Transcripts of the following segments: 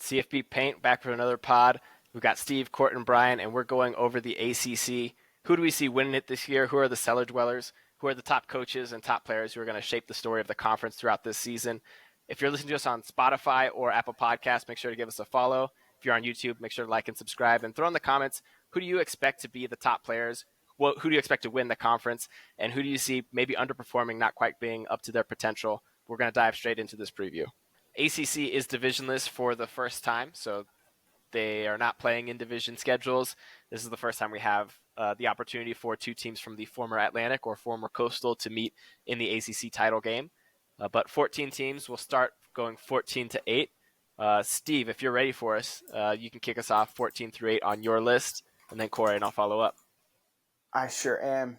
CFB Paint back for another pod. We've got Steve, Court, and Brian, and we're going over the ACC. Who do we see winning it this year? Who are the cellar dwellers? Who are the top coaches and top players who are going to shape the story of the conference throughout this season? If you're listening to us on Spotify or Apple Podcasts, make sure to give us a follow. If you're on YouTube, make sure to like and subscribe, and throw in the comments, who do you expect to be the top players? Who do you expect to win the conference? And who do you see maybe underperforming, not quite being up to their potential? We're going to dive straight into this preview. ACC is divisionless for the first time, so they are not playing in division schedules. This is the first time we have the opportunity for two teams from the former Atlantic or former Coastal to meet in the ACC title game. But 14 teams will start going 14-8. Steve, if you're ready for us, you can kick us off 14-8 on your list, and then Corey and I'll follow up. I sure am.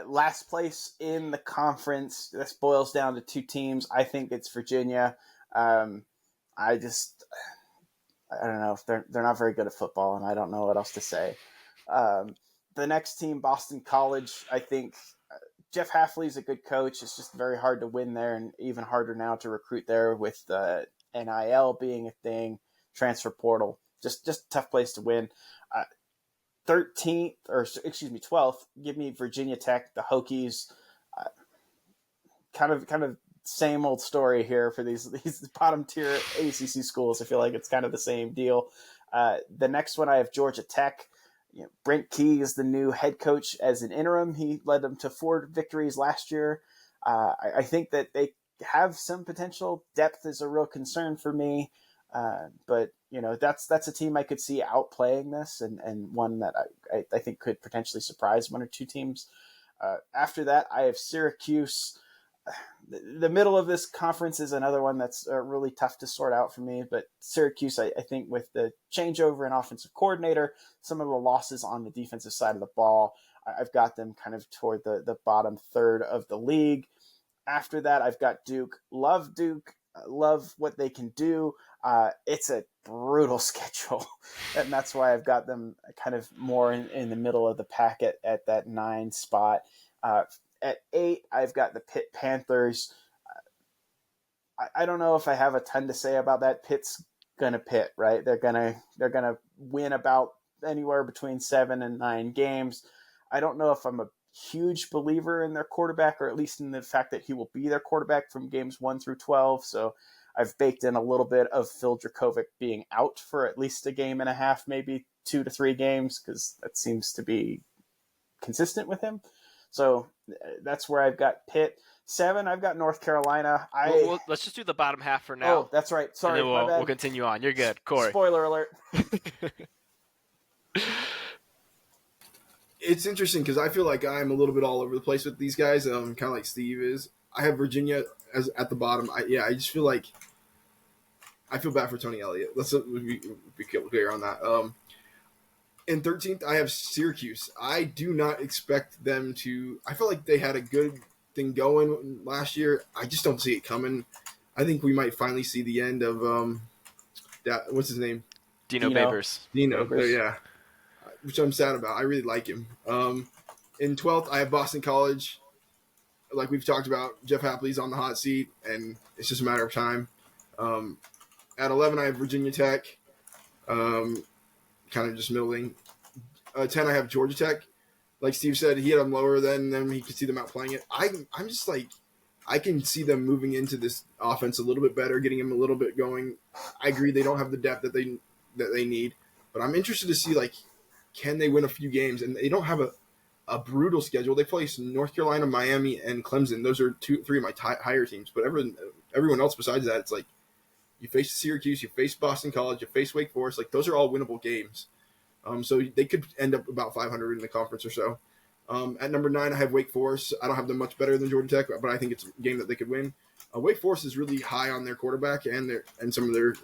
Last place in the conference, this boils down to two teams. I think it's Virginia. I don't know if they're not very good at football, and I don't know what else to say. The next team, Boston College, I think Jeff Hafley's a good coach. It's just very hard to win there, and even harder now to recruit there with NIL being a thing, transfer portal. Just a tough place to win. 12th, give me Virginia Tech, the Hokies. Kind of same old story here for these bottom tier ACC schools. I feel like it's kind of the same deal. The next one, I have Georgia Tech. Brent Key is the new head coach as an interim. He led them to 4 victories last year. I think that they have some potential. Depth is a real concern for me. But that's a team I could see outplaying this, and one that I think could potentially surprise one or two teams. After that, I have Syracuse. The middle of this conference is another one that's really tough to sort out for me, but Syracuse, I think with the changeover in offensive coordinator, some of the losses on the defensive side of the ball, I've got them kind of toward the bottom third of the league. After that, I've got Duke. Love Duke. Love what they can do. It's a brutal schedule, and that's why I've got them kind of more in the middle of the packet at that 9 spot. At 8, I've got the Pitt Panthers. I don't know if I have a ton to say about that. Pitt's gonna Pitt, right? They're gonna win about anywhere between 7 and 9 games. I don't know if I'm a huge believer in their quarterback, or at least in the fact that he will be their quarterback from games 1 through 12. So I've baked in a little bit of Phil Dracovic being out for at least a game and a half, maybe 2 to 3 games, because that seems to be consistent with him. So that's where I've got Pitt. 7, I've got North Carolina. Let's just do the bottom half for now. Oh, that's right. Sorry, and then we'll continue on. You're good, Corey. Spoiler alert. It's interesting because I feel like I'm a little bit all over the place with these guys, kind of like Steve is. I have Virginia as at the bottom. I just feel like I feel bad for Tony Elliott. Let's be clear on that. In 13th, I have Syracuse. I do not expect them to. I feel like they had a good thing going last year. I just don't see it coming. I think we might finally see the end of what's his name? Dino Babers. Yeah. Which I'm sad about. I really like him. In 12th, I have Boston College. Like we've talked about, Jeff Hapley's on the hot seat, and it's just a matter of time. At 11, I have Virginia Tech. Kind of just middling. 10, I have Georgia Tech. Like Steve said, he had them lower than them. He could see them outplaying it. I'm just like, I can see them moving into this offense a little bit better, getting them a little bit going. I agree they don't have the depth that they need, but I'm interested to see, like, can they win a few games? And they don't have a brutal schedule. They play North Carolina, Miami, and Clemson. Those are 3 of my higher teams. But everyone else besides that, it's like you face Syracuse, you face Boston College, you face Wake Forest. Like, those are all winnable games. So they could end up about 500 in the conference or so. At number 9, I have Wake Forest. I don't have them much better than Georgia Tech, but I think it's a game that they could win. Wake Forest is really high on their quarterback and some of their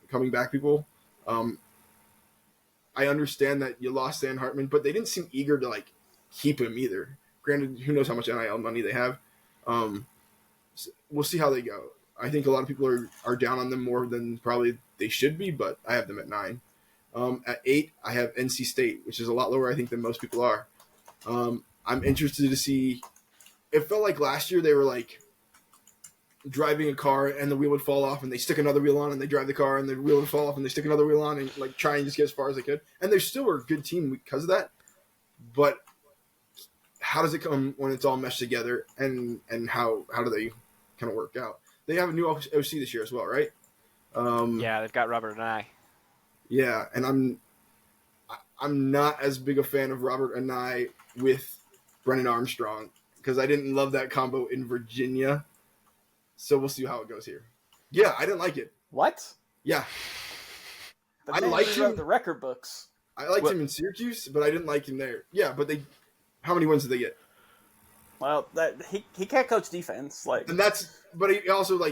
coming back people. I understand that you lost Dan Hartman, but they didn't seem eager to, like, keep him either. Granted, who knows how much NIL money they have. We'll see how they go. I think a lot of people are down on them more than probably they should be, but I have them at 9. At 8, I have NC State, which is a lot lower, I think, than most people are. I'm interested to see. It felt like last year they were like driving a car and the wheel would fall off and they stick another wheel on and they drive the car and the wheel would fall off and they stick another wheel on and like try and just get as far as they could. And they still were a good team because of that. But how does it come when it's all meshed together and how do they kind of work out? They have a new OC this year as well, right? Yeah, they've got Robert and I. Yeah, and I'm not as big a fan of Robert and I with Brennan Armstrong because I didn't love that combo in Virginia. So we'll see how it goes here. Yeah, I didn't like it. What? Yeah. I liked him. The record books. I liked him in Syracuse, but I didn't like him there. Yeah, but how many wins did they get? Well, he can't coach defense, like, and but he also they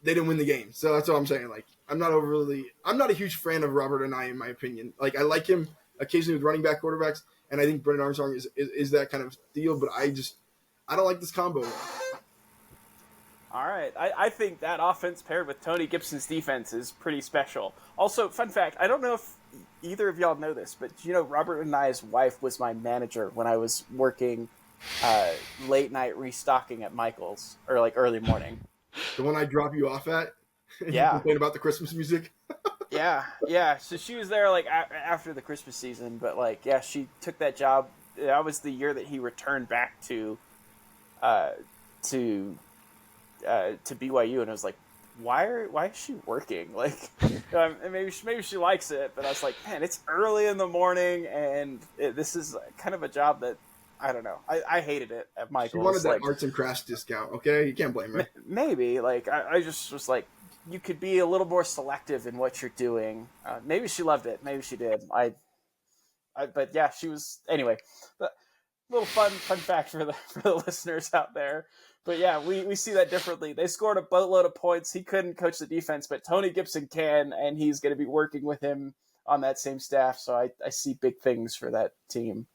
didn't win the game, so that's what I'm saying. Like, I'm not a huge fan of Robert and I, in my opinion. Like, I like him occasionally with running back quarterbacks, and I think Brennan Armstrong is that kind of deal, but I don't like this combo. All right. I think that offense paired with Tony Gibson's defense is pretty special. Also, fun fact, I don't know if either of y'all know this, but Robert and I's wife was my manager when I was working late night restocking at Michael's, or like early morning. The one I drop you off at? Yeah. You complain about the Christmas music? Yeah. So she was there like after the Christmas season, but like, yeah, she took that job. That was the year that he returned back to BYU, and I was like, why is she working? Like, maybe she likes it, but I was like, man, it's early in the morning, and this is kind of a job that I don't know. I hated it at Michael's. She wanted that arts and crafts discount. Okay, you can't blame her. Maybe like I just was like, you could be a little more selective in what you're doing. Maybe she loved it. Maybe she did. But yeah, she was anyway. But little fun fact for the listeners out there. But yeah, we see that differently. They scored a boatload of points. He couldn't coach the defense, but Tony Gibson can, and he's going to be working with him on that same staff. So I see big things for that team.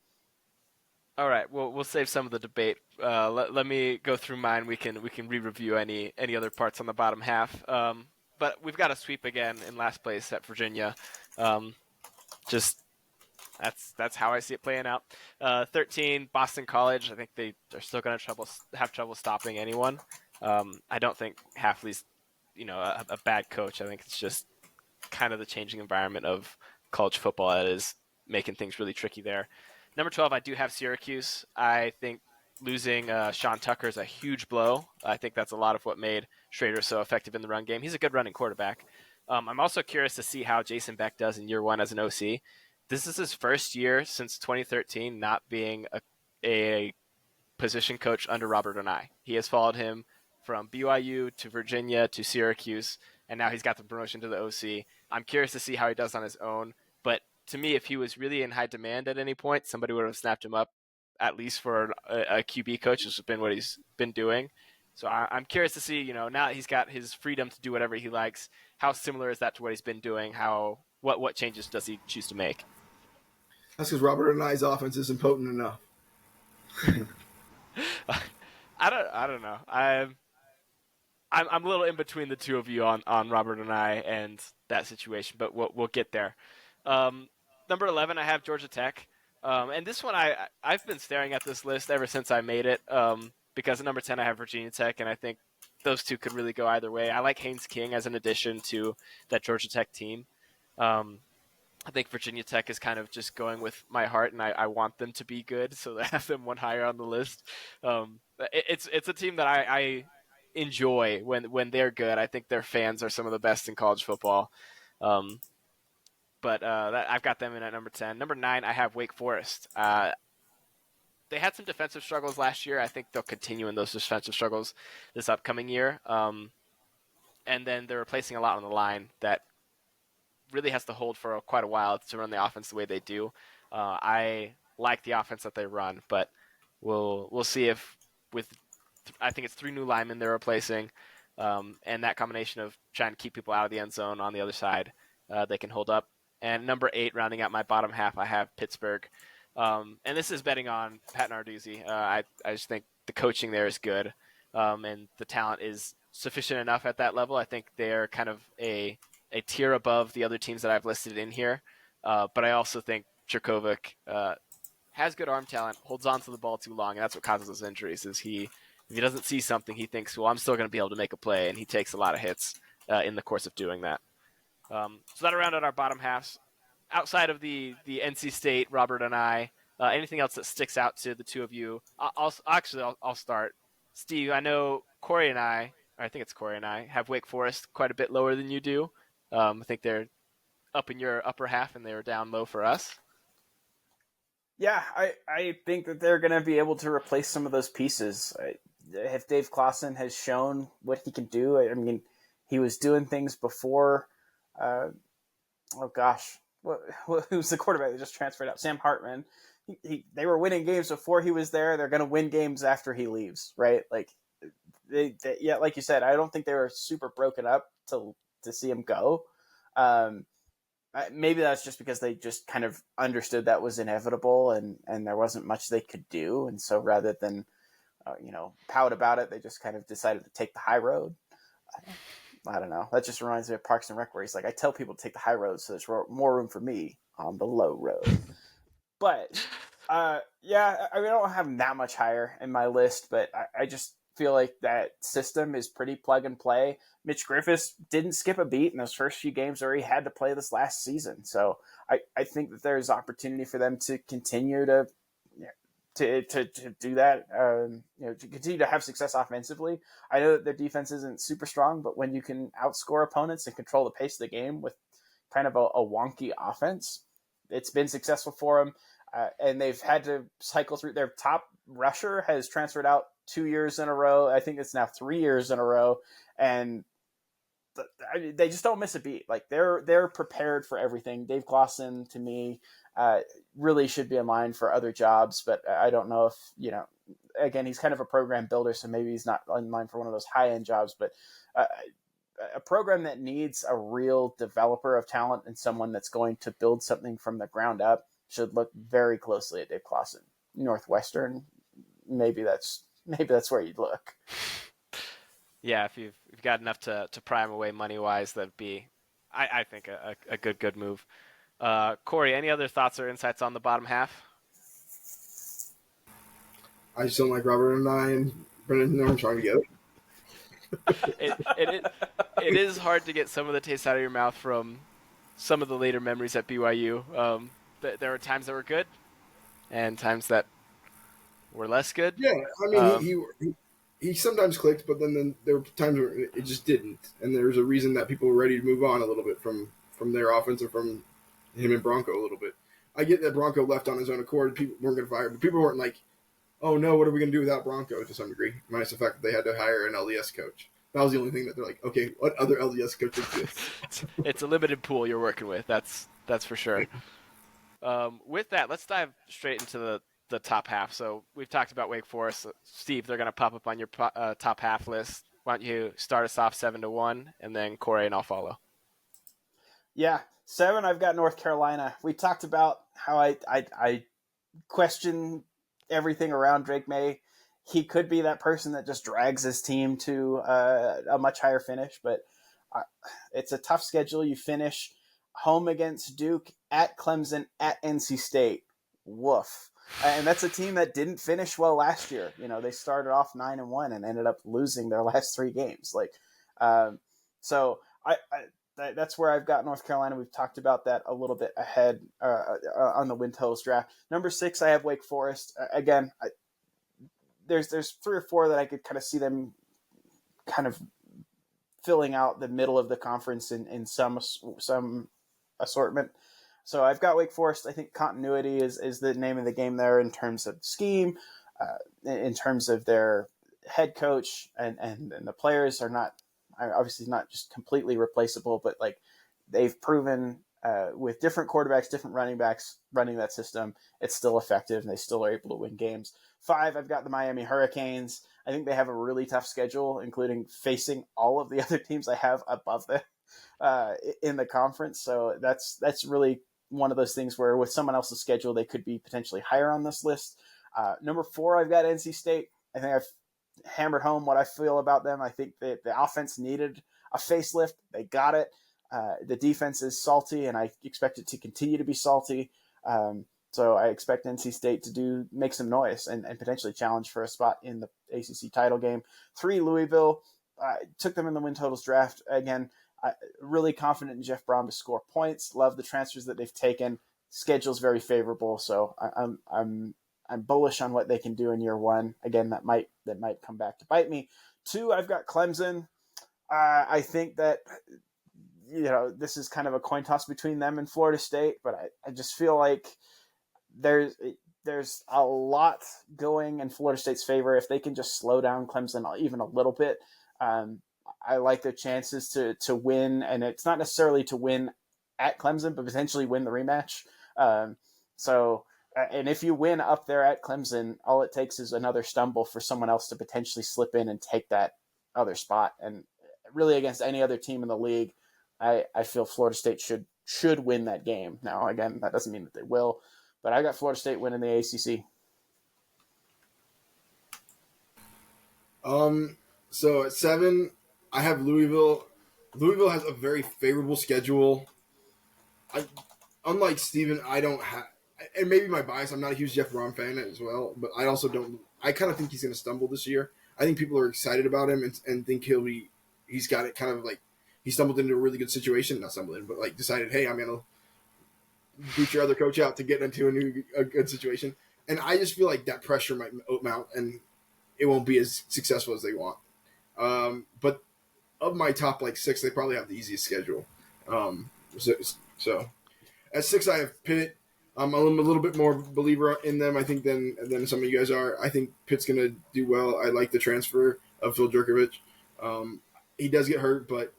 All right, we'll save some of the debate. Let me go through mine. We can re-review any other parts on the bottom half. But we've got a sweep again in last place at Virginia. That's how I see it playing out. 13, Boston College. I think they're still going to have trouble stopping anyone. I don't think Hafley's, a bad coach. I think it's just kind of the changing environment of college football that is making things really tricky there. Number 12, I do have Syracuse. I think losing Sean Tucker is a huge blow. I think that's a lot of what made Schrader so effective in the run game. He's a good running quarterback. I'm also curious to see how Jason Beck does in year one as an OC. This is his first year since 2013 not being a position coach under Robert and I. He has followed him from BYU to Virginia to Syracuse, and now he's got the promotion to the OC. I'm curious to see how he does on his own, but to me, if he was really in high demand at any point, somebody would have snapped him up at least for a QB coach, which has been what he's been doing. So I'm curious to see, now that he's got his freedom to do whatever he likes, how similar is that to what he's been doing? What changes does he choose to make? That's because Robert and I's offense isn't potent enough. I don't know. I'm a little in between the two of you on Robert and I and that situation, but we'll get there. Number 11, I have Georgia Tech. And this one, I've been staring at this list ever since I made it, because at number 10, I have Virginia Tech, and I think those two could really go either way. I like Haynes King as an addition to that Georgia Tech team. I think Virginia Tech is kind of just going with my heart, and I want them to be good, so I have them one higher on the list. It's a team that I enjoy when they're good. I think their fans are some of the best in college football. But I've got them in at number 10. Number 9, I have Wake Forest. They had some defensive struggles last year. I think they'll continue in those defensive struggles this upcoming year. And then they're replacing a lot on the line that really has to hold for quite a while to run the offense the way they do. I like the offense that they run, but we'll see if I think it's 3 new linemen they're replacing, and that combination of trying to keep people out of the end zone on the other side, they can hold up. And number 8, rounding out my bottom half, I have Pittsburgh. And this is betting on Pat Narduzzi. I just think the coaching there is good, and the talent is sufficient enough at that level. I think they're kind of a tier above the other teams that I've listed in here. But I also think Jurkovec has good arm talent, holds on to the ball too long, and that's what causes those injuries, is he If he doesn't see something, he thinks, well, I'm still going to be able to make a play, and he takes a lot of hits in the course of doing that. So that'll round out our bottom halves. Outside of the NC State, Robert and I, anything else that sticks out to the two of you? I'll start. Steve, I know Corey and I think it's Corey and I, have Wake Forest quite a bit lower than you do. I think they're up in your upper half, and they were down low for us. Yeah, I think that they're going to be able to replace some of those pieces. If Dave Clawson has shown what he can do, I mean, he was doing things before. Oh gosh, who's the quarterback that just transferred out? Sam Hartman. They were winning games before he was there. They're going to win games after he leaves, right? Like, yeah, like you said, I don't think they were super broken up to see him go. Maybe that's just because they just kind of understood that was inevitable, and there wasn't much they could do, and so rather than pout about it, they just kind of decided to take the high road. I don't know. That just reminds me of Parks and Rec, where he's like, I tell people to take the high road, so there's more room for me on the low road. But yeah, I mean, I don't have him that much higher in my list, but I just feel like that system is pretty plug and play. Mitch Griffiths didn't skip a beat in those first few games where he had to play this last season. So I think that there's opportunity for them to continue to do that, to continue to have success offensively. I know that their defense isn't super strong, but when you can outscore opponents and control the pace of the game with kind of a wonky offense, it's been successful for them. And they've had to cycle through. Their top rusher has transferred out 2 years in a row. I think it's now 3 years in a row. And they just don't miss a beat. Like, they're prepared for everything. Dave Clawson, to me, really should be in line for other jobs, but I don't know if, again, he's kind of a program builder, so maybe he's not in line for one of those high-end jobs, but a program that needs a real developer of talent and someone that's going to build something from the ground up should look very closely at Dave Clawson. Northwestern, maybe that's where you'd look. Yeah, if you've got enough to pry him away money-wise, that'd be, I think, a good move. Corey, any other thoughts or insights on the bottom half? I just don't like Robert and I and Brendan Norm trying together. It is hard to get some of the taste out of your mouth from some of the later memories at BYU. There were times that were good and times that were less good. Yeah, I mean, he sometimes clicked, but then there were times where it just didn't, and there was a reason that people were ready to move on a little bit from their offense or from him and Bronco a little bit. I get that Bronco left on his own accord. People weren't going to fire him, but people weren't like, oh no, what are we going to do without Bronco, to some degree, minus the fact that they had to hire an LDS coach. That was the only thing that they're like, okay, what other LDS coach exists? It's a limited pool you're working with. That's for sure. With that, let's dive straight into the top half. So we've talked about Wake Forest. Steve, they're going to pop up on your top half list. Why don't you start us off 7-1, and then Corey and I'll follow. Yeah, 7, I've got North Carolina. We talked about how I question everything around Drake May. He could be that person that just drags his team to a much higher finish, but it's a tough schedule. You finish home against Duke, at Clemson, at NC State. Woof. And that's a team that didn't finish well last year. They started off 9-1 and ended up losing their last 3 games. So that's where I've got North Carolina. We've talked about that a little bit ahead on the win totals draft. Number 6, I have Wake Forest. Again, there's 3 or 4 that I could kind of see them kind of filling out the middle of the conference in some assortment. So I've got Wake Forest. I think continuity is the name of the game there in terms of scheme, in terms of their head coach, and the players are not, obviously not just completely replaceable, but like they've proven with different quarterbacks, different running backs running that system, it's still effective and they still are able to win games. 5, I've got the Miami Hurricanes. I think they have a really tough schedule, including facing all of the other teams I have above them in the conference. So that's really one of those things where with someone else's schedule, they could be potentially higher on this list. Number 4, I've got NC State. I think I've hammered home what I feel about them. I think that the offense needed a facelift. They got it. The defense is salty, and I expect it to continue to be salty. So I expect NC State to make some noise and potentially challenge for a spot in the ACC title game. 3, Louisville. I took them in the win totals draft. Again, really confident in Jeff Brom to score points. Love the transfers that they've taken. Schedule's very favorable, so I'm bullish on what they can do in year one. Again, that might come back to bite me. 2, I've got Clemson. I think that this is kind of a coin toss between them and Florida State, but I just feel like there's a lot going in Florida State's favor if they can just slow down Clemson even a little bit. I like their chances to win, and it's not necessarily to win at Clemson, but potentially win the rematch. And if you win up there at Clemson, all it takes is another stumble for someone else to potentially slip in and take that other spot. And really, against any other team in the league, I feel Florida State should win that game. Now, again, that doesn't mean that they will, but I got Florida State winning the ACC. So at 7, I have Louisville. Louisville has a very favorable schedule. Unlike Steven, I don't have, and maybe my bias, I'm not a huge Jeff Brom fan as well, but I also don't, I kind of think he's going to stumble this year. I think people are excited about him and think he's got it kind of like, he stumbled into a really good situation, not stumbled in, but like decided, hey, I'm going to boot your other coach out to get into a good situation. And I just feel like that pressure might mount and it won't be as successful as they want. But of my top 6, they probably have the easiest schedule. So at 6, I have Pitt. I'm a little bit more believer in them, I think, than some of you guys are. I think Pitt's going to do well. I like the transfer of Phil Jerkovich. He does get hurt, but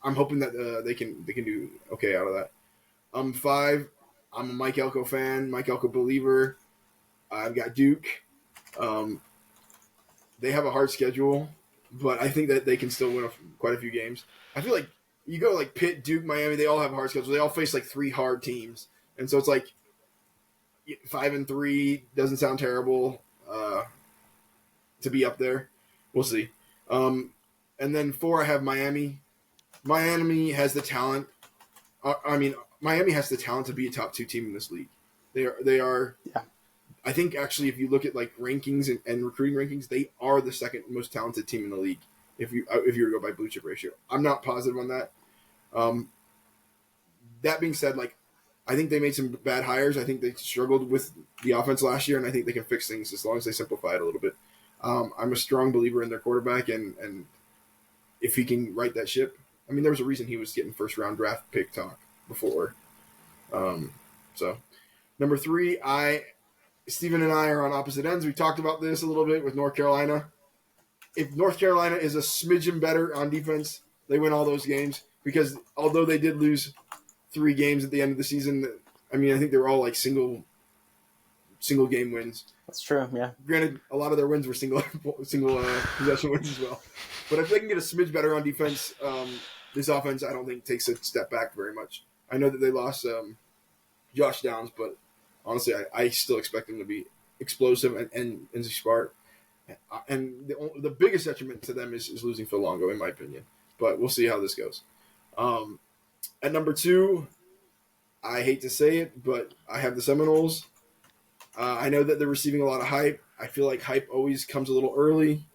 I'm hoping that they can do okay out of that. 5, I'm a Mike Elko fan, Mike Elko believer. I've got Duke. They have a hard schedule, but I think that they can still win quite a few games. I feel like you go like Pitt, Duke, Miami, they all have a hard schedule. They all face 3 hard teams. And so it's 5-3 doesn't sound terrible to be up there. We'll see. And then 4, I have Miami. Miami has the talent. Miami has the talent to be a top 2 team in this league. They are. Yeah. I think actually, if you look at rankings and recruiting rankings, they are the second most talented team in the league. If you were to go by blue chip ratio, I'm not positive on that. That being said, I think they made some bad hires. I think they struggled with the offense last year, and I think they can fix things as long as they simplify it a little bit. I'm a strong believer in their quarterback, and if he can right that ship. There was a reason he was getting first-round draft pick talk before. So, number 3, Steven and I are on opposite ends. We talked about this a little bit with North Carolina. If North Carolina is a smidgen better on defense, they win all those games. Because although they did lose 3 games at the end of the season, I think they were all single game wins. That's true, yeah. Granted, a lot of their wins were single possession wins as well. But if they can get a smidge better on defense, this offense I don't think takes a step back very much. I know that they lost Josh Downs, but honestly, I still expect them to be explosive and smart. And the biggest detriment to them is losing Phil Longo, in my opinion. But we'll see how this goes. At number 2, I hate to say it, but I have the Seminoles. I know that they're receiving a lot of hype. I feel like hype always comes a little early.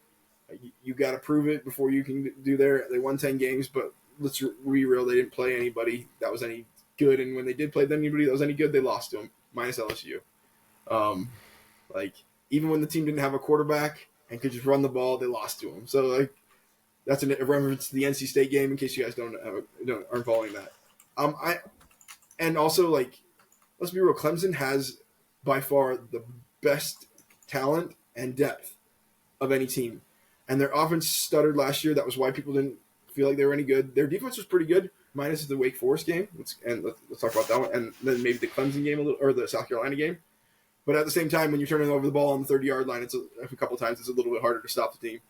You got to prove it before you can do there. They won 10 games, but let's be real. They didn't play anybody that was any good. And when they did play anybody that was any good, they lost to them, minus LSU. Even when the team didn't have a quarterback and could just run the ball, they lost to them. So, that's a reference to the NC State game in case you guys aren't following that. And also, let's be real, Clemson has by far the best talent and depth of any team. And their offense stuttered last year. That was why people didn't feel like they were any good. Their defense was pretty good, minus the Wake Forest game. Let's talk about that one. And then maybe the Clemson game or the South Carolina game. But at the same time, when you're turning over the ball on the 30-yard line, it's a couple times it's a little bit harder to stop the team.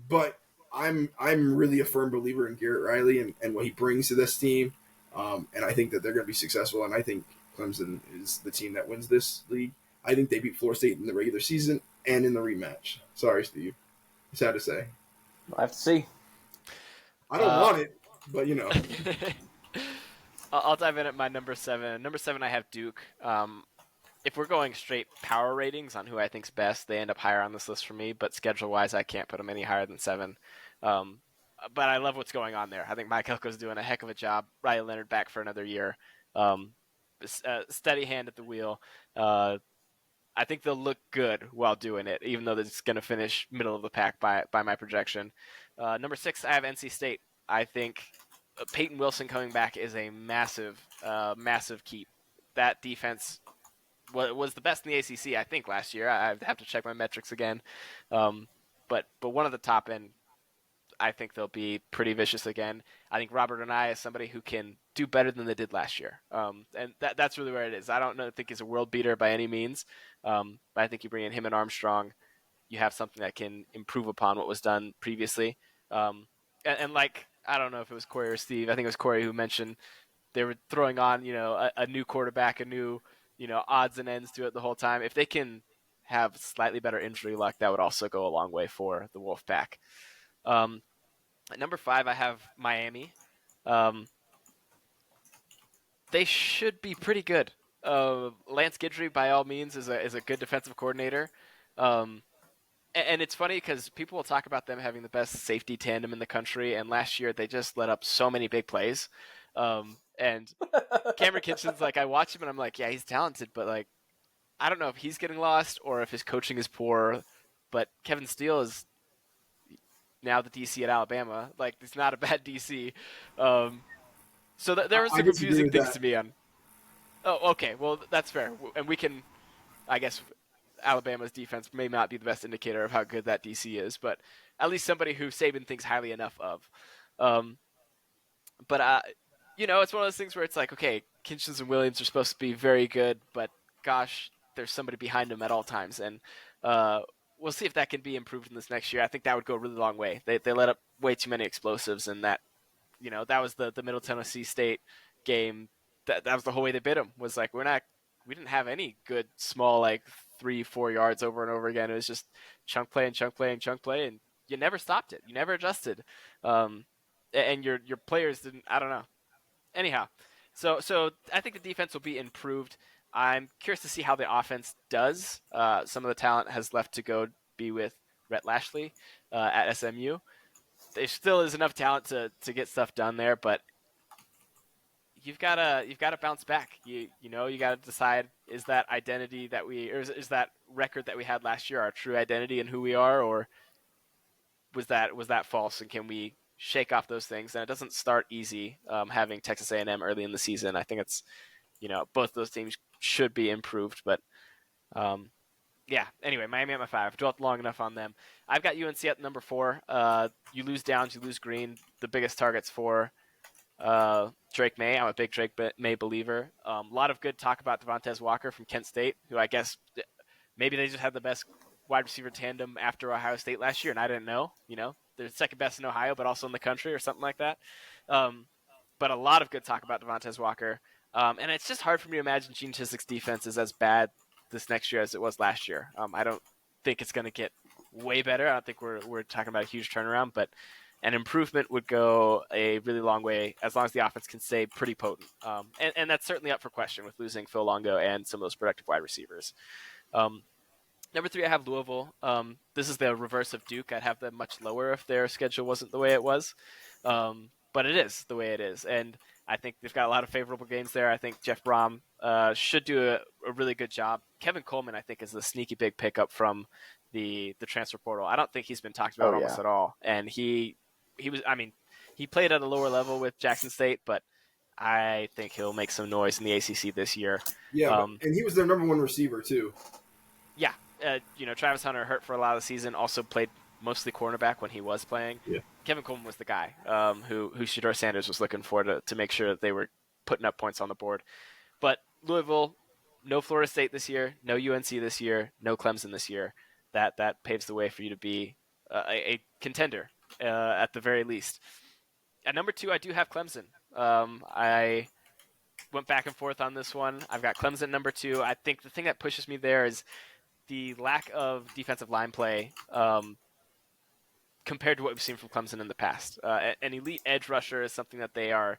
But I'm really a firm believer in Garrett Riley and what he brings to this team. And I think that they're going to be successful. And I think Clemson is the team that wins this league. I think they beat Florida State in the regular season and in the rematch. Sorry, Steve. Sad to say. We'll have to see. I don't want it, but I'll dive in at my number 7. Number 7, I have Duke. If we're going straight power ratings on who I think's best, they end up higher on this list for me. But schedule-wise, I can't put them any higher than 7. Um, but I love what's going on there. I think Mike Elko's doing a heck of a job. Riley Leonard back for another year. Um, steady hand at the wheel. I think they'll look good while doing it, even though it's going to finish middle of the pack by my projection. Number 6, I have NC State. I think Peyton Wilson coming back is a massive keep. That defense was the best in the ACC, I think, last year. I have to check my metrics again, but one of the top end. I think they'll be pretty vicious again. I think Robert Onai is somebody who can do better than they did last year, and that's really where it is. I don't think he's a world beater by any means, but I think you bring in him and Armstrong, you have something that can improve upon what was done previously. And like, I don't know if it was Corey or Steve. I think it was Corey who mentioned they were throwing on, a new quarterback, a new, odds and ends to it the whole time. If they can have slightly better injury luck, that would also go a long way for the Wolfpack. At number 5, I have Miami. They should be pretty good. Lance Guidry, by all means, is a good defensive coordinator. And it's funny because people will talk about them having the best safety tandem in the country, and last year they just let up so many big plays. And Cameron Kitchens, like, I watch him and I'm like, yeah, he's talented, but like, I don't know if he's getting lost or if his coaching is poor. But Kevin Steele is now the DC at Alabama. Like, it's not a bad DC. So there were some confusing things to me on. Oh, okay. Well, that's fair. And we can, I guess, Alabama's defense may not be the best indicator of how good that DC is, but at least somebody who Saban thinks highly enough of. But it's one of those things where it's like, okay, Kinchins and Williams are supposed to be very good, but gosh, there's somebody behind them at all times. And we'll see if that can be improved in this next year. I think that would go a really long way. They let up way too many explosives, and that was the Middle Tennessee State game. That was the whole way they bit them. Was like, we didn't have any good small, like 3-4 yards over and over again. It was just chunk play and chunk play and chunk play, and you never stopped it. You never adjusted, and your players didn't. I don't know. Anyhow, so I think the defense will be improved. I'm curious to see how the offense does. Some of the talent has left to go be with Rhett Lashley at SMU. There still is enough talent to get stuff done there, but you've got to bounce back. You got to decide, is that identity that is that record that we had last year our true identity and who we are, or was that false? And can we shake off those things? And it doesn't start easy. Having Texas A&M early in the season, I think it's both those teams should be improved, but yeah. Anyway, Miami at my 5. I've dwelt long enough on them. I've got UNC at number 4. You lose Downs, you lose Green. The biggest targets for Drake May. I'm a big Drake May believer. A lot of good talk about Devontae Walker from Kent State, who I guess maybe they just had the best wide receiver tandem after Ohio State last year, and I didn't know. They're second best in Ohio, but also in the country or something like that. But a lot of good talk about Devontae Walker. And it's just hard for me to imagine Gene Chiswick's defense is as bad this next year as it was last year. I don't think it's going to get way better. I don't think we're talking about a huge turnaround, but an improvement would go a really long way as long as the offense can stay pretty potent. And that's certainly up for question with losing Phil Longo and some of those productive wide receivers. Number 3, I have Louisville. This is the reverse of Duke. I'd have them much lower if their schedule wasn't the way it was. But it is the way it is. And I think they've got a lot of favorable games there. I think Jeff Brom should do a really good job. Kevin Coleman, I think, is the sneaky big pickup from the transfer portal. I don't think he's been talked about almost at all. And he played at a lower level with Jackson State, but I think he'll make some noise in the ACC this year. Yeah, and he was their number 1 receiver too. Yeah, Travis Hunter hurt for a lot of the season. Also played mostly cornerback when he was playing. Yeah. Kevin Coleman was the guy who Shedeur Sanders was looking for to make sure that they were putting up points on the board. But Louisville, no Florida State this year, no UNC this year, no Clemson this year. That paves the way for you to be a contender at the very least. At number 2, I do have Clemson. I went back and forth on this one. I've got Clemson number 2. I think the thing that pushes me there is the lack of defensive line play compared to what we've seen from Clemson in the past. An elite edge rusher is something that they are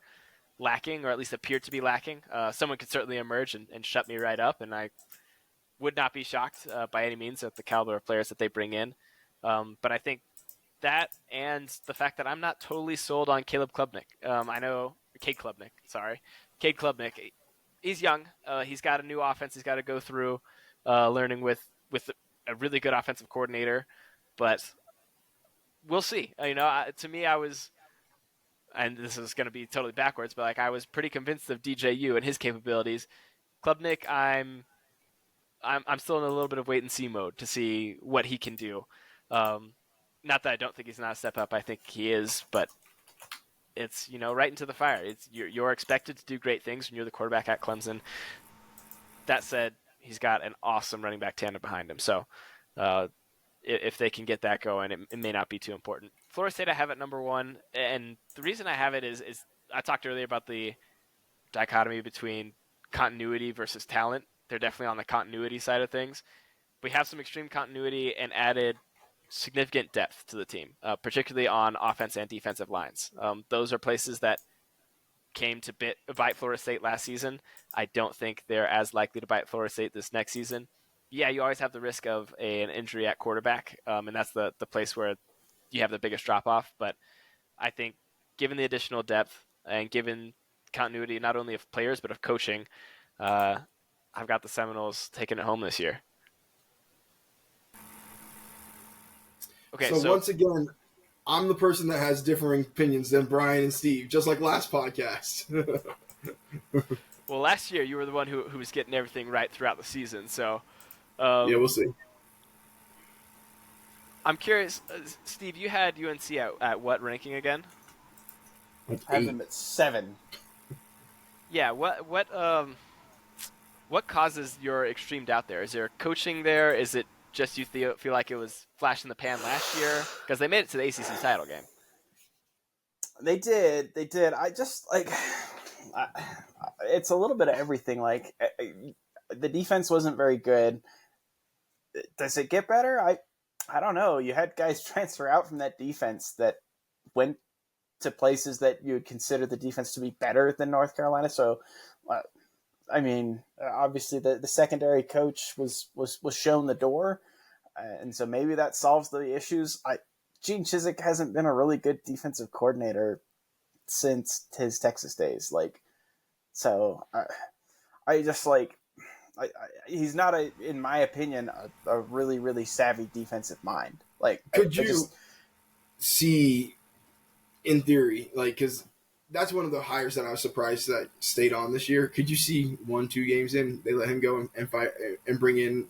lacking, or at least appeared to be lacking. Someone could certainly emerge and shut me right up, and I would not be shocked by any means at the caliber of players that they bring in. But I think that and the fact that I'm not totally sold on Caleb Klubnik. I know Cade Klubnik, sorry. Cade Klubnik, he's young. He's got a new offense he's got to go through, learning with a really good offensive coordinator. But we'll see. To me, I was, and this is going to be totally backwards, but like I was pretty convinced of DJU and his capabilities. Klubnik, I'm still in a little bit of wait and see mode to see what he can do. Not that I don't think he's not a step up. I think he is, but it's right into the fire. You're expected to do great things when you're the quarterback at Clemson. That said, he's got an awesome running back tandem behind him. So if they can get that going, it may not be too important. Florida State I have at number 1, and the reason I have it is I talked earlier about the dichotomy between continuity versus talent. They're definitely on the continuity side of things. We have some extreme continuity and added significant depth to the team, particularly on offense and defensive lines. Those are places that came to bite Florida State last season. I don't think they're as likely to bite Florida State this next season. Yeah, you always have the risk of an injury at quarterback, and that's the place where you have the biggest drop-off. But I think given the additional depth and given continuity not only of players but of coaching, I've got the Seminoles taking it home this year. Okay, so once again, I'm the person that has differing opinions than Brian and Steve, just like last podcast. Well, last year you were the one who was getting everything right throughout the season, so yeah, we'll see. I'm curious, Steve, you had UNC at what ranking again? I have them at 7. Yeah, what causes your extreme doubt there? Is there coaching there? Is it just you feel like it was flash in the pan last year? Because they made it to the ACC title game. They did. I just it's a little bit of everything. Like the defense wasn't very good. Does it get better? I don't know. You had guys transfer out from that defense that went to places that you would consider the defense to be better than North Carolina. So, obviously the secondary coach was shown the door, and so maybe that solves the issues. Gene Chizik hasn't been a really good defensive coordinator since his Texas days. He's not in my opinion, a really, really savvy defensive mind. Could you see, in theory, because that's one of the hires that I was surprised that stayed on this year. Could you see 1-2 games in, they let him go and fight and bring in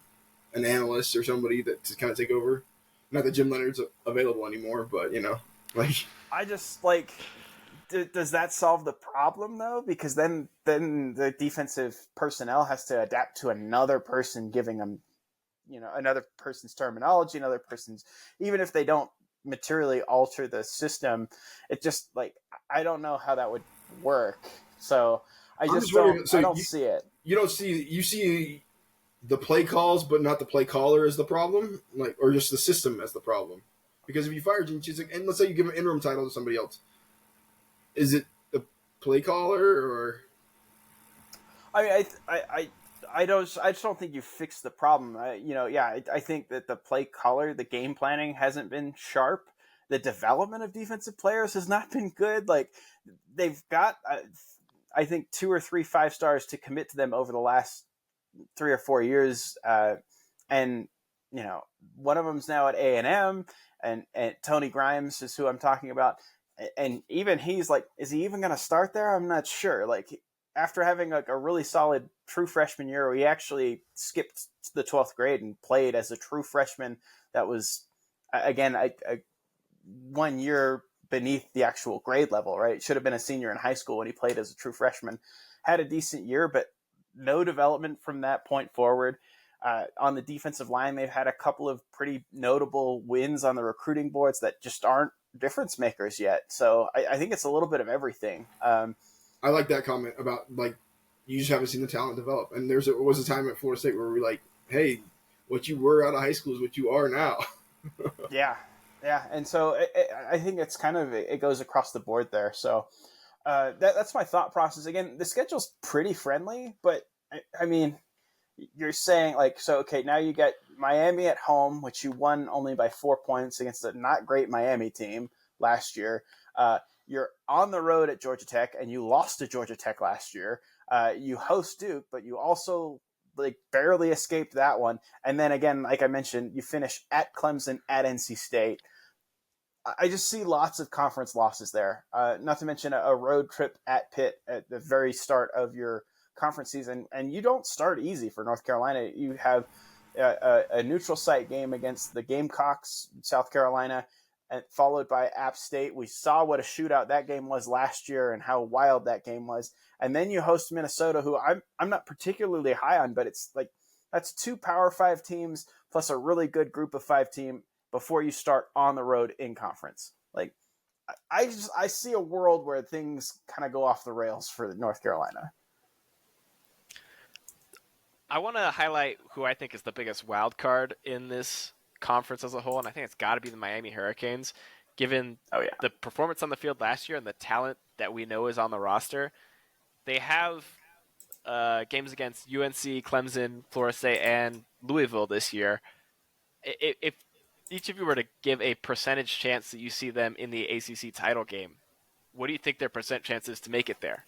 an analyst or somebody that to kind of take over? Not that Jim Leonard's available anymore, but I just does that solve the problem though? Because then the defensive personnel has to adapt to another person giving them, another person's terminology, another person's, even if they don't materially alter the system, it just I don't know how that would work. So I don't see it. You see the play calls, but not the play caller as the problem, or just the system as the problem. Because if you fire Gene Chizik, and let's say you give an interim title to somebody else, is it the play caller or? I just don't think you fix the problem. I think that the play caller, the game planning hasn't been sharp. The development of defensive players has not been good. They've got, I think, 2 or 3 5-stars to commit to them over the last 3 or 4 years. And one of them's now at A&M, and Tony Grimes is who I'm talking about. And even he's is he even going to start there? I'm not sure. After having a really solid true freshman year, where he actually skipped the 12th grade and played as a true freshman, that was, again, a 1 year beneath the actual grade level, right? Should have been a senior in high school when he played as a true freshman. Had a decent year, but no development from that point forward. On the defensive line, they've had a couple of pretty notable wins on the recruiting boards that just aren't difference makers yet. So I think it's a little bit of everything. I like that comment about you just haven't seen the talent develop. And there was a time at Florida State where we were hey, what you were out of high school is what you are now. Yeah. And so I think it's it goes across the board there. So That's my thought process. Again, the schedule's pretty friendly, but I mean, you're saying like, so okay, now you got Miami at home, which you won only by 4 points against a not great Miami team last year. You're on the road at Georgia Tech, and you lost to Georgia Tech last year. You host Duke, but you also like barely escaped that one. And then again, like I mentioned, you finish at Clemson, at NC State. I just see lots of conference losses there. Not to mention a road trip at Pitt at the very start of your conference season, and you don't start easy for North Carolina. You have a neutral site game against the Gamecocks, South Carolina, and followed by App State. We saw what a shootout that game was last year and how wild that game was. And then you host Minnesota, who I'm not particularly high on, but it's like that's 2 Power 5 teams plus a really good Group of 5 team before you start on the road in conference. Like, I see a world where things kind of go off the rails for North Carolina. I want to highlight who I think is the biggest wild card in this conference as a whole, and I think it's got to be the Miami Hurricanes, given the performance on the field last year and the talent that we know is on the roster. They have games against UNC, Clemson, Florida State, and Louisville this year. If each of you were to give a percentage chance that you see them in the ACC title game, what do you think their percent chance is to make it there?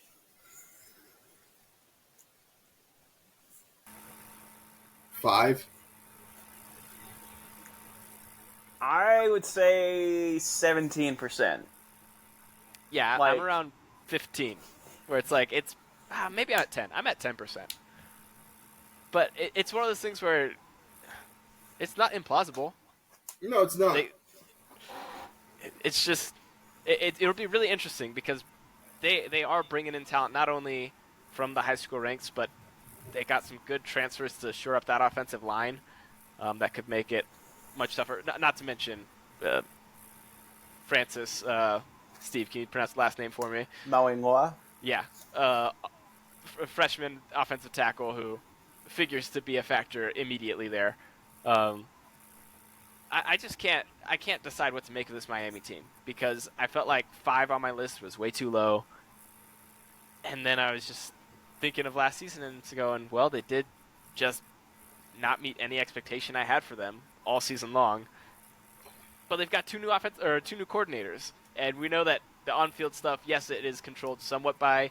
Five. I would say 17%. Yeah, like, I'm around 15, where it's like, it's maybe I'm at 10. I'm at 10%. But it's one of those things where it's not implausible. No, it's not. It's just, it'll be really interesting because they are bringing in talent not only from the high school ranks, but they got some good transfers to shore up that offensive line that could make it much tougher. Not to mention Francis. Steve, can you pronounce the last name for me? Mawingwa. Yeah. A freshman offensive tackle who figures to be a factor immediately there. I just can't decide what to make of this Miami team because I felt like 5 on my list was way too low. And then I was just thinking of last season and going, well, they did just not meet any expectation I had for them all season long. But they've got 2 new coordinators, and we know that the on-field stuff, yes, it is controlled somewhat by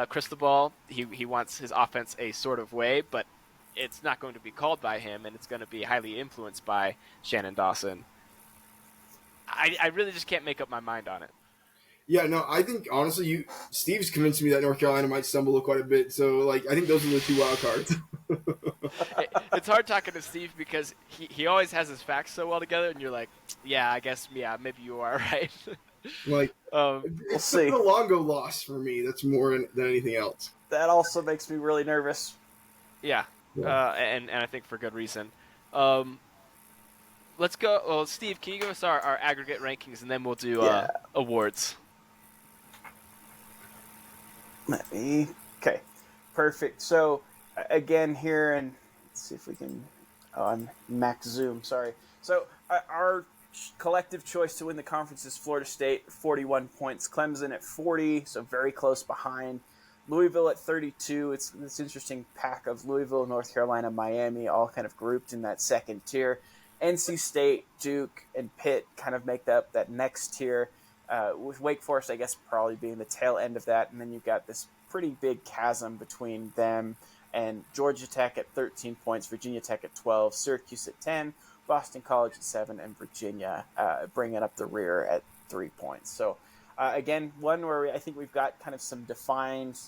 Cristobal. He wants his offense a sort of way, but it's not going to be called by him, and it's going to be highly influenced by Shannon Dawson. I really just can't make up my mind on it. Yeah, no, I think honestly, Steve's convinced me that North Carolina might stumble quite a bit. So, like, I think those are the 2 wild cards. It's hard talking to Steve because he always has his facts so well together, and you're like, yeah, I guess, yeah, maybe you are right. Like, we'll see. The Longo loss for me. That's more than anything else. That also makes me really nervous. Yeah, and I think for good reason. Let's go. Well, Steve, can you give us our aggregate rankings, and then we'll do awards. Okay, perfect. So again here, and let's see if we can on max zoom. Sorry. So our collective choice to win the conference is Florida State, 41 points. Clemson at 40, so very close behind. Louisville at 32. It's this interesting pack of Louisville, North Carolina, Miami, all kind of grouped in that second tier. NC State, Duke, and Pitt kind of make up that next tier. With Wake Forest, I guess, probably being the tail end of that. And then you've got this pretty big chasm between them and Georgia Tech at 13 points, Virginia Tech at 12, Syracuse at 10, Boston College at 7, and Virginia bringing up the rear at 3 points. So, again, one where I think we've got kind of some defined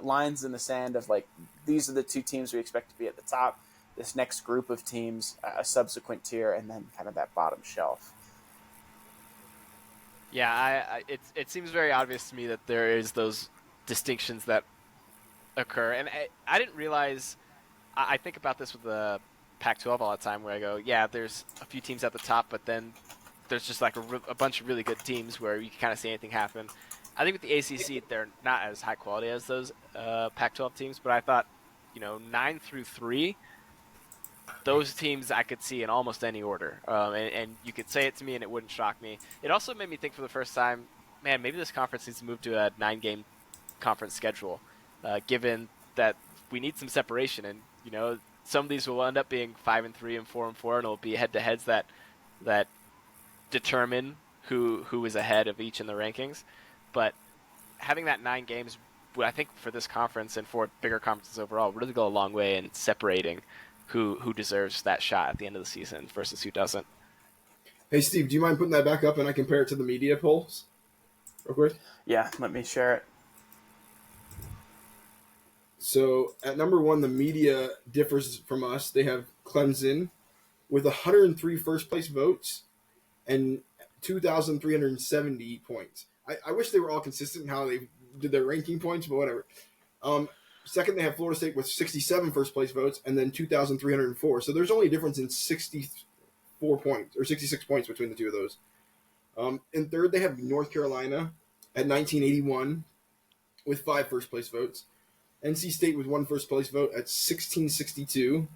lines in the sand of, like, these are the 2 teams we expect to be at the top, this next group of teams, a subsequent tier, and then kind of that bottom shelf. Yeah, it seems very obvious to me that there is those distinctions that occur, and I didn't realize. I think about this with the Pac-12 all the time, where I go, yeah, there's a few teams at the top, but then there's just like a bunch of really good teams where you can kind of see anything happen. I think with the ACC, they're not as high quality as those Pac-12 teams, but I thought, 9 through 3. Those teams I could see in almost any order, and you could say it to me and it wouldn't shock me. It also made me think for the first time, man, maybe this conference needs to move to a 9-game conference schedule, given that we need some separation. And some of these will end up being 5-3 and 4-4, and it'll be head-to-heads that determine who is ahead of each in the rankings. But having that 9 games, I think for this conference and for bigger conferences overall, really go a long way in separating who deserves that shot at the end of the season versus who doesn't. Hey, Steve, do you mind putting that back up and I compare it to the media polls real quick? Yeah, let me share it. So at number 1, the media differs from us. They have Clemson with 103 first place votes and 2,370 points. I wish they were all consistent in how they did their ranking points, but whatever. Second, they have Florida State with 67 first place votes and then 2,304. So there's only a difference in 64 points or 66 points between the two of those. In third, they have North Carolina at 1981 with 5 first place votes. NC State with 1 first place vote at 1662.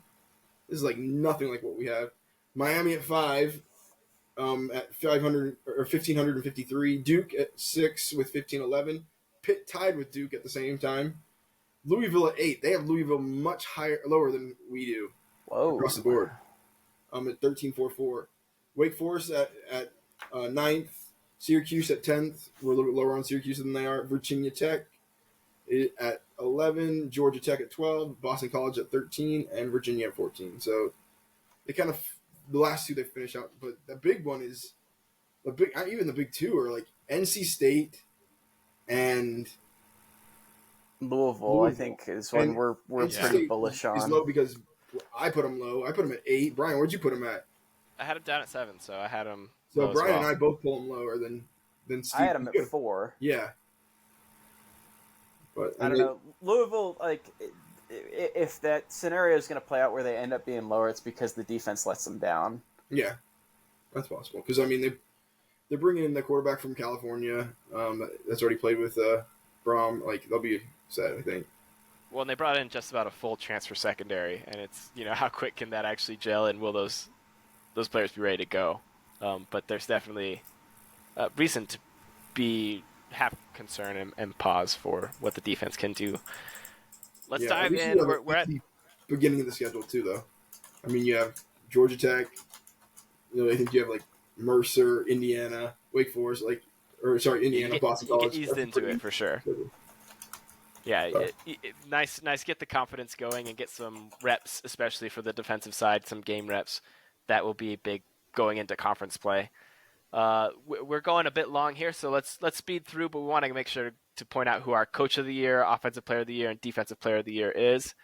This is like nothing like what we have. Miami at 5 at 500 or 1553. Duke at 6 with 1511. Pitt tied with Duke at the same time. Louisville at 8. They have Louisville much lower than we do. Whoa. Across the board. At 1344. Wake Forest at 9th. Syracuse at 10th. We're a little bit lower on Syracuse than they are. Virginia Tech at 11, Georgia Tech at 12, Boston College at 13, and Virginia at 14. So they kind of, the last two they finish out. But the big one is, even the big two are like NC State and Louisville, I think, is one we're pretty State bullish on. Is low because I put them low. I put them at 8. Brian, where'd you put them at? I had them down at 7, so I had them. So Brian and I both pull them lower than Steve. I had them at 4. Yeah. But I don't know. Louisville, like, if that scenario is going to play out where they end up being lower, it's because the defense lets them down. Yeah, that's possible. Because, I mean, they're bringing in the quarterback from California that's already played with Brom. Like, they'll be set, I think. Well, and they brought in just about a full transfer secondary, and it's, how quick can that actually gel, and will those players be ready to go? But there's definitely reason to have concern and pause for what the defense can do. Let's dive in. We're at the beginning of the schedule too, though. I mean, you have Georgia Tech. I think you have like Mercer, Indiana, Wake Forest, Indiana, Boston College. You get eased into it for sure. Yeah, nice. Get the confidence going and get some reps, especially for the defensive side, some game reps. That will be big going into conference play. We're going a bit long here, so let's speed through, but we want to make sure to point out who our Coach of the Year, Offensive Player of the Year, and Defensive Player of the Year is.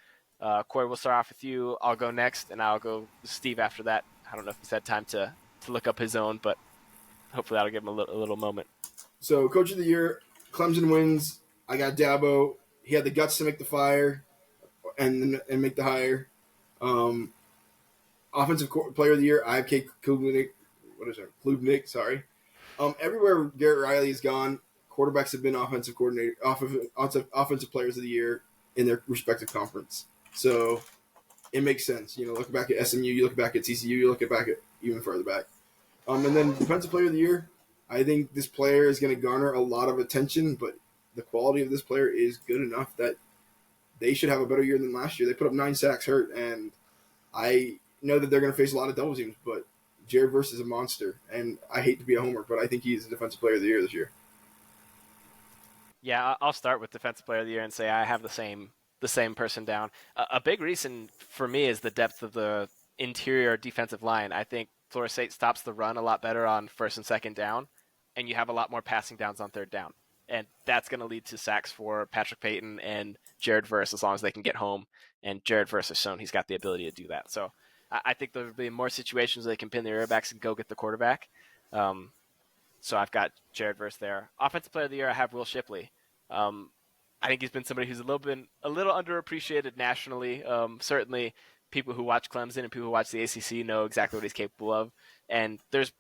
Corey, we'll start off with you. I'll go next, and I'll go with Steve after that. I don't know if he's had time to look up his own, but hopefully that'll give him a little moment. So, Coach of the Year, Clemson wins. I got Dabo. He had the guts to make the fire and make the hire. Offensive Player of the Year, I have Kate Klubnik. Klubnik, sorry. Everywhere Garrett Riley has gone, quarterbacks have been offensive players of the year in their respective conference. So it makes sense. Look back at SMU, you look back at TCU, you look back at even further back. And then defensive player of the year, I think this player is going to garner a lot of attention, but the quality of this player is good enough that they should have a better year than last year. They put up 9 sacks hurt, and I know that they're going to face a lot of double teams, but Jared Verse is a monster, and I hate to be a homer, but I think he's the defensive player of the year this year. Yeah, I'll start with defensive player of the year and say I have the same person down. A big reason for me is the depth of the interior defensive line. I think Florida State stops the run a lot better on first and second down, and you have a lot more passing downs on third down. And that's going to lead to sacks for Patrick Payton and Jared Verse as long as they can get home. And Jared Verse has shown he's got the ability to do that. So I think there will be more situations where they can pin their airbacks and go get the quarterback. So I've got Jared Verse there. Offensive Player of the Year, I have Will Shipley. I think he's been somebody who's a little underappreciated nationally. Certainly, people who watch Clemson and people who watch the ACC know exactly what he's capable of. And there's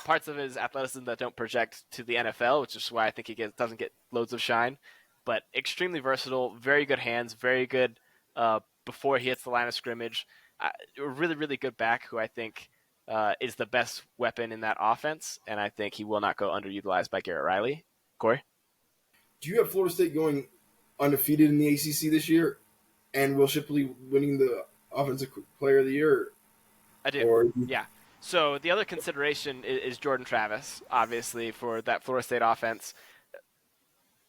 parts of his athleticism that don't project to the NFL, which is why I think he doesn't get loads of shine. But extremely versatile, very good hands, very good before he hits the line of scrimmage. A really, really good back who I think is the best weapon in that offense, and I think he will not go underutilized by Garrett Riley. Corey? Do you have Florida State going undefeated in the ACC this year, and Will Shipley winning the Offensive Player of the Year? I do. Or Yeah. So the other consideration is Jordan Travis, obviously, for that Florida State offense.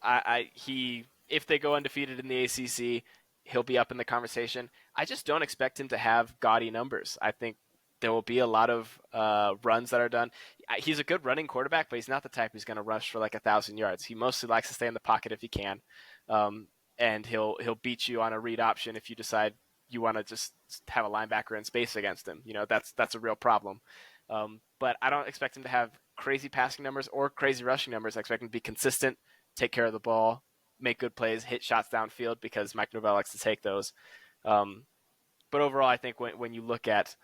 If they go undefeated in the ACC, he'll be up in the conversation. I just don't expect him to have gaudy numbers. I think there will be a lot of runs that are done. He's a good running quarterback, but he's not the type who's going to rush for like 1,000 yards. He mostly likes to stay in the pocket if he can, and he'll beat you on a read option if you decide you want to just have a linebacker in space against him. That's a real problem. But I don't expect him to have crazy passing numbers or crazy rushing numbers. I expect him to be consistent, take care of the ball, make good plays, hit shots downfield because Mike Norvell likes to take those. But overall, I think when you look at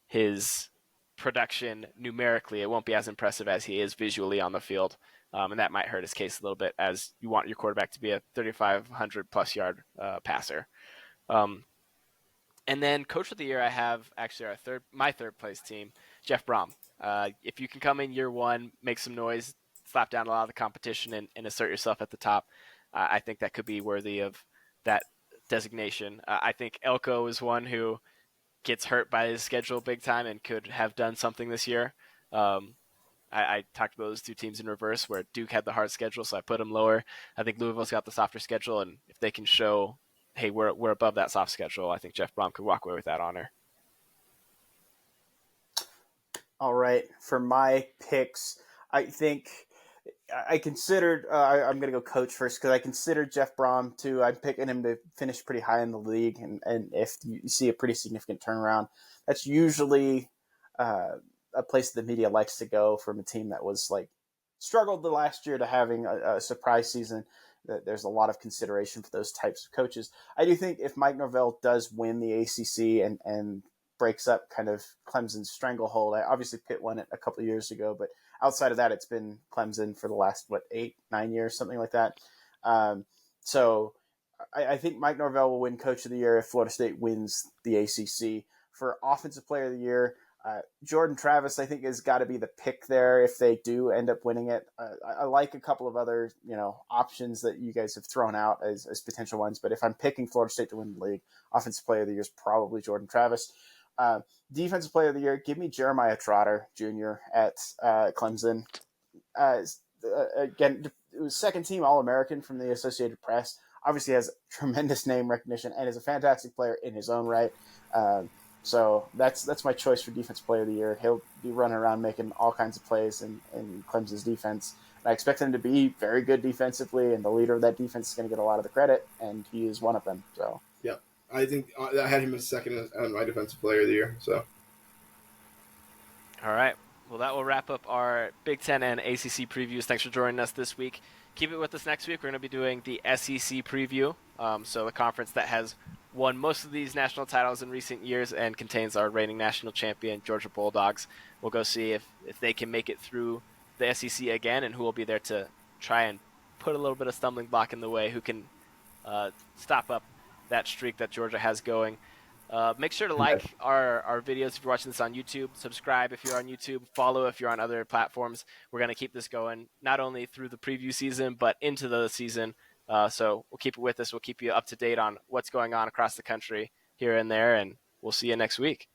his production numerically, it won't be as impressive as he is visually on the field. And that might hurt his case a little bit as you want your quarterback to be a 3,500 plus yard passer. And then Coach of the Year, I have actually my third place team, Jeff Brom. If you can come in year one, make some noise, slap down a lot of the competition, and assert yourself at the top, I think that could be worthy of that designation. I think Elko is one who gets hurt by his schedule big time and could have done something this year. I talked about those two teams in reverse, where Duke had the hard schedule, so I put them lower. I think Louisville's got the softer schedule, and if they can show, hey, we're above that soft schedule, I think Jeff Brom could walk away with that honor. All right, for my picks, I think I considered I'm going to go coach first because I considered Jeff Brom too. I'm picking him to finish pretty high in the league, and if you see a pretty significant turnaround, that's usually a place the media likes to go from a team that was like struggled the last year to having a surprise season. There's a lot of consideration for those types of coaches. I do think if Mike Norvell does win the ACC and breaks up kind of Clemson's stranglehold, obviously Pitt won it a couple of years ago, but outside of that, it's been Clemson for the last, 8-9 years, something like that. So I think Mike Norvell will win Coach of the Year if Florida State wins the ACC. For Offensive Player of the Year, Jordan Travis, I think, has got to be the pick there if they do end up winning it. I like a couple of other, options that you guys have thrown out as potential ones. But if I'm picking Florida State to win the league, Offensive Player of the Year is probably Jordan Travis. Defensive Player of the Year, give me Jeremiah Trotter Jr. at Clemson. Again, it was second team All-American from the Associated Press. Obviously has tremendous name recognition and is a fantastic player in his own right. So that's my choice for Defensive Player of the Year. He'll be running around making all kinds of plays in Clemson's defense. And I expect him to be very good defensively, and the leader of that defense is going to get a lot of the credit, and he is one of them. So yeah, I think I had him as second on my Defensive Player of the Year. So, all right. Well, that will wrap up our Big Ten and ACC previews. Thanks for joining us this week. Keep it with us next week. We're going to be doing the SEC preview, so the conference that has won most of these national titles in recent years and contains our reigning national champion, Georgia Bulldogs. We'll go see if they can make it through the SEC again and who will be there to try and put a little bit of stumbling block in the way, who can stop up that streak that Georgia has going. Make sure to like our videos if you're watching this on YouTube. Subscribe if you're on YouTube. Follow if you're on other platforms. We're going to keep this going not only through the preview season, but into the season. So we'll keep it with us. We'll keep you up to date on what's going on across the country here and there, and we'll see you next week.